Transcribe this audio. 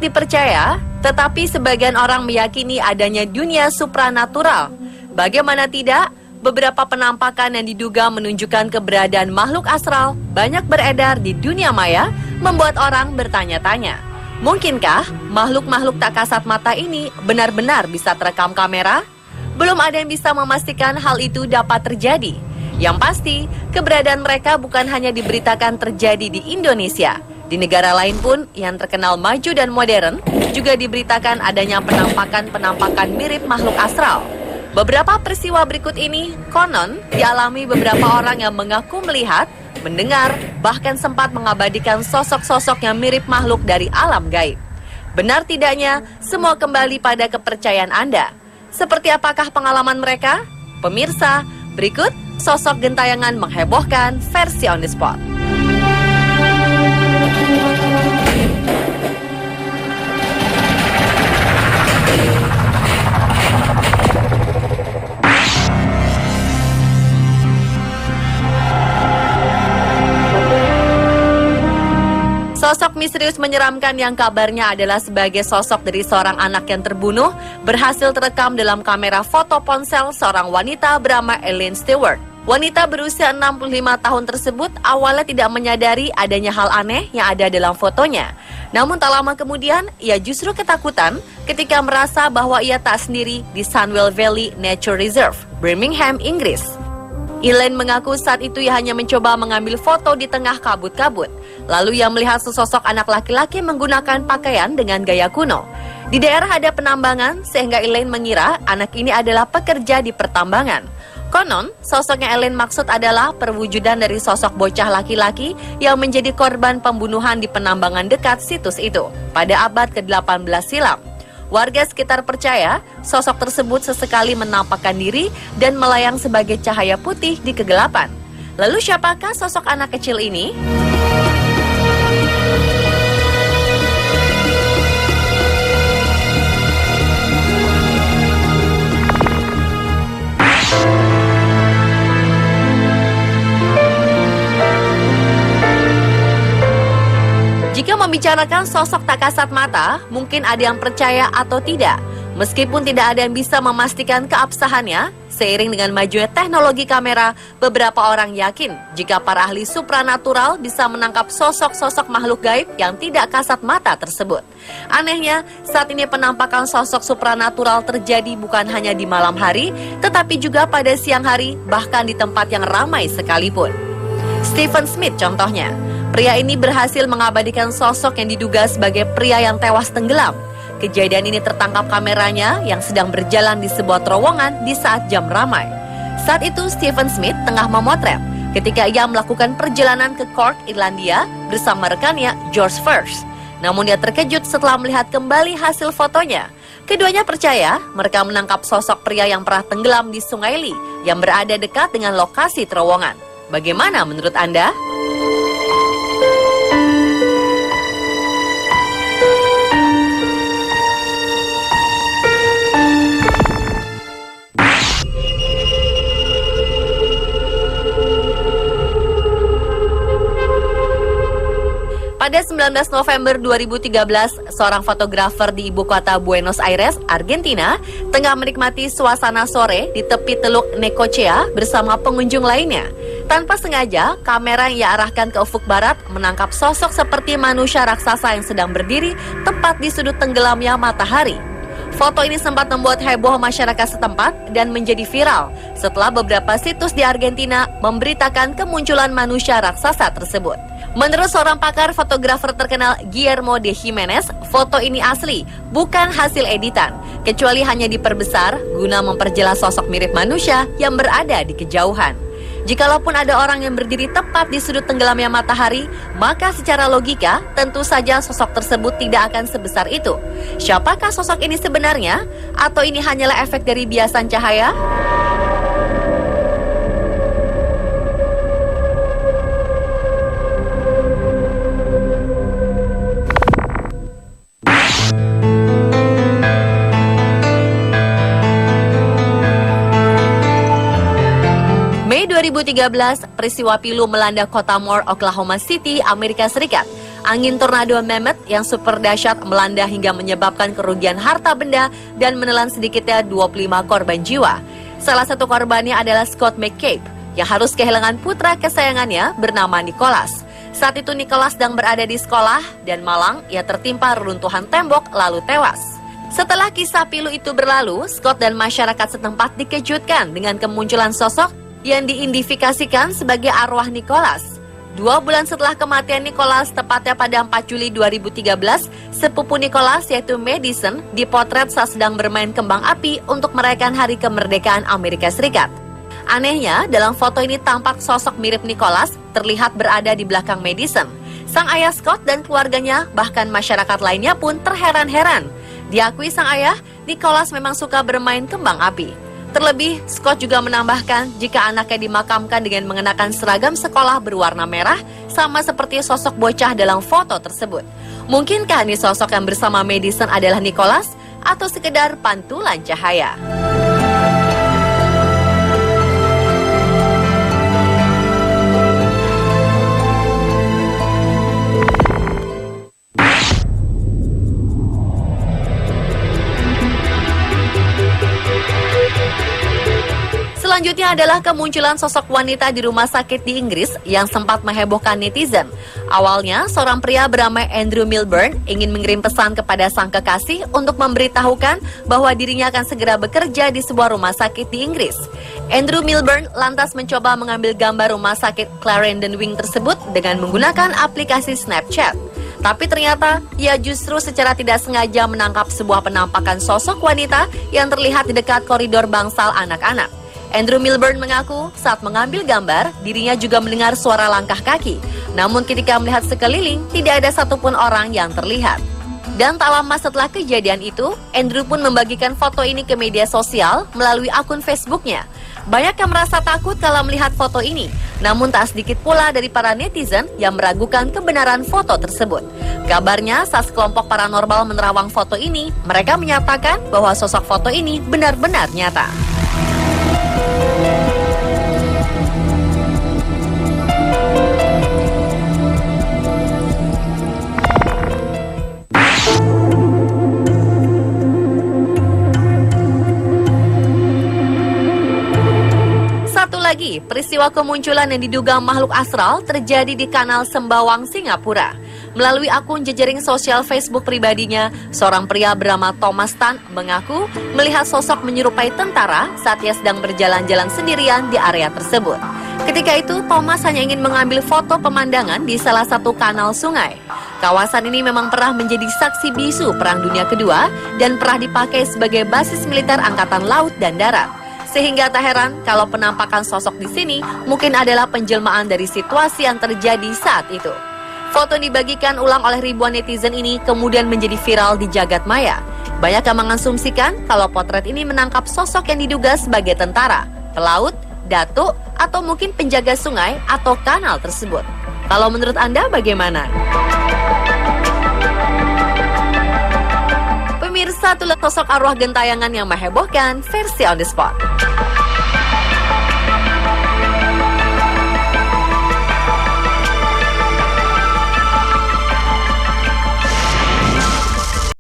dipercaya, tetapi sebagian orang meyakini adanya dunia supranatural. Bagaimana tidak, beberapa penampakan yang diduga menunjukkan keberadaan makhluk astral banyak beredar di dunia maya, membuat orang bertanya-tanya. Mungkinkah makhluk-makhluk tak kasat mata ini benar-benar bisa terekam kamera? Belum ada yang bisa memastikan hal itu dapat terjadi. Yang pasti, keberadaan mereka bukan hanya diberitakan terjadi di Indonesia. Di negara lain pun yang terkenal maju dan modern juga diberitakan adanya penampakan-penampakan mirip makhluk astral. Beberapa peristiwa berikut ini konon dialami beberapa orang yang mengaku melihat, mendengar, bahkan sempat mengabadikan sosok-sosok yang mirip makhluk dari alam gaib. Benar tidaknya, semua kembali pada kepercayaan Anda. Seperti apakah pengalaman mereka? Pemirsa, berikut sosok gentayangan menghebohkan versi on the spot. Sosok misterius menyeramkan yang kabarnya adalah sebagai sosok dari seorang anak yang terbunuh berhasil terekam dalam kamera foto ponsel seorang wanita bernama Elaine Stewart. Wanita berusia 65 tahun tersebut awalnya tidak menyadari adanya hal aneh yang ada dalam fotonya. Namun tak lama kemudian, ia justru ketakutan ketika merasa bahwa ia tak sendiri di Sunwell Valley Nature Reserve, Birmingham, Inggris. Elaine mengaku saat itu ia hanya mencoba mengambil foto di tengah kabut-kabut. Lalu ia melihat sesosok anak laki-laki menggunakan pakaian dengan gaya kuno. Di daerah ada penambangan sehingga Elaine mengira anak ini adalah pekerja di pertambangan. Konon, sosok yang Elaine maksud adalah perwujudan dari sosok bocah laki-laki yang menjadi korban pembunuhan di penambangan dekat situs itu pada abad ke-18 silam. Warga sekitar percaya sosok tersebut sesekali menampakkan diri dan melayang sebagai cahaya putih di kegelapan. Lalu siapakah sosok anak kecil ini? Jika membicarakan sosok tak kasat mata, mungkin ada yang percaya atau tidak. Meskipun tidak ada yang bisa memastikan keabsahannya, seiring dengan majunya teknologi kamera, beberapa orang yakin jika para ahli supranatural bisa menangkap sosok-sosok makhluk gaib yang tidak kasat mata tersebut. Anehnya, saat ini penampakan sosok supranatural terjadi bukan hanya di malam hari, tetapi juga pada siang hari, bahkan di tempat yang ramai sekalipun. Stephen Smith contohnya. Pria ini berhasil mengabadikan sosok yang diduga sebagai pria yang tewas tenggelam. Kejadian ini tertangkap kameranya yang sedang berjalan di sebuah terowongan di saat jam ramai. Saat itu Stephen Smith tengah memotret ketika ia melakukan perjalanan ke Cork, Irlandia bersama rekannya George First. Namun dia terkejut setelah melihat kembali hasil fotonya. Keduanya percaya mereka menangkap sosok pria yang pernah tenggelam di Sungai Lee yang berada dekat dengan lokasi terowongan. Bagaimana menurut Anda? Pada 19 November 2013, seorang fotografer di ibu kota Buenos Aires, Argentina, tengah menikmati suasana sore di tepi Teluk Necochea bersama pengunjung lainnya. Tanpa sengaja, kamera yang ia arahkan ke ufuk barat menangkap sosok seperti manusia raksasa yang sedang berdiri tepat di sudut tenggelamnya matahari. Foto ini sempat membuat heboh masyarakat setempat dan menjadi viral setelah beberapa situs di Argentina memberitakan kemunculan manusia raksasa tersebut. Menurut seorang pakar fotografer terkenal Guillermo de Jimenez, foto ini asli, bukan hasil editan, kecuali hanya diperbesar guna memperjelas sosok mirip manusia yang berada di kejauhan. Jikalaupun ada orang yang berdiri tepat di sudut tenggelamnya matahari, maka secara logika tentu saja sosok tersebut tidak akan sebesar itu. Siapakah sosok ini sebenarnya? Atau ini hanyalah efek dari biasan cahaya? Mei 2013, peristiwa pilu melanda kota Moore, Oklahoma City, Amerika Serikat. Angin tornado Mehmet yang super dahsyat melanda hingga menyebabkan kerugian harta benda dan menelan sedikitnya 25 korban jiwa. Salah satu korbannya adalah Scott McCabe yang harus kehilangan putra kesayangannya bernama Nicholas. Saat itu Nicholas sedang berada di sekolah dan malang ia tertimpa reruntuhan tembok lalu tewas. Setelah kisah pilu itu berlalu, Scott dan masyarakat setempat dikejutkan dengan kemunculan sosok yang diidentifikasikan sebagai arwah Nicholas. 2 bulan setelah kematian Nicholas, tepatnya pada 4 Juli 2013, sepupu Nicholas yaitu Madison dipotret saat sedang bermain kembang api untuk merayakan hari kemerdekaan Amerika Serikat. Anehnya, dalam foto ini tampak sosok mirip Nicholas terlihat berada di belakang Madison. Sang ayah Scott dan keluarganya, bahkan masyarakat lainnya pun terheran-heran. Diakui sang ayah, Nicholas memang suka bermain kembang api. Terlebih, Scott juga menambahkan jika anaknya dimakamkan dengan mengenakan seragam sekolah berwarna merah, sama seperti sosok bocah dalam foto tersebut. Mungkinkah ini sosok yang bersama Madison adalah Nicholas atau sekedar pantulan cahaya? Selanjutnya adalah kemunculan sosok wanita di rumah sakit di Inggris yang sempat menghebohkan netizen. Awalnya, seorang pria bernama Andrew Milburn ingin mengirim pesan kepada sang kekasih untuk memberitahukan bahwa dirinya akan segera bekerja di sebuah rumah sakit di Inggris. Andrew Milburn lantas mencoba mengambil gambar rumah sakit Clarendon Wing tersebut dengan menggunakan aplikasi Snapchat. Tapi ternyata ia justru secara tidak sengaja menangkap sebuah penampakan sosok wanita yang terlihat di dekat koridor bangsal anak-anak. Andrew Milburn mengaku saat mengambil gambar, dirinya juga mendengar suara langkah kaki. Namun ketika melihat sekeliling, tidak ada satupun orang yang terlihat. Dan tak lama setelah kejadian itu, Andrew pun membagikan foto ini ke media sosial melalui akun Facebooknya. Banyak yang merasa takut kalau melihat foto ini, namun tak sedikit pula dari para netizen yang meragukan kebenaran foto tersebut. Kabarnya, saat sekelompok paranormal menerawang foto ini, mereka menyatakan bahwa sosok foto ini benar-benar nyata. Satu lagi, peristiwa kemunculan yang diduga makhluk astral terjadi di Kanal Sembawang, Singapura. Melalui akun jejaring sosial Facebook pribadinya, seorang pria bernama Thomas Tan mengaku melihat sosok menyerupai tentara saat ia sedang berjalan-jalan sendirian di area tersebut. Ketika itu, Thomas hanya ingin mengambil foto pemandangan di salah satu kanal sungai. Kawasan ini memang pernah menjadi saksi bisu Perang Dunia Kedua dan pernah dipakai sebagai basis militer Angkatan Laut dan Darat. Sehingga tak heran kalau penampakan sosok di sini mungkin adalah penjelmaan dari situasi yang terjadi saat itu. Foto yang dibagikan ulang oleh ribuan netizen ini kemudian menjadi viral di jagat maya. Banyak yang mengasumsikan kalau potret ini menangkap sosok yang diduga sebagai tentara, pelaut, datuk, atau mungkin penjaga sungai atau kanal tersebut. Kalau menurut Anda bagaimana? Pemirsa, itulah sosok arwah gentayangan yang menghebohkan versi On The Spot.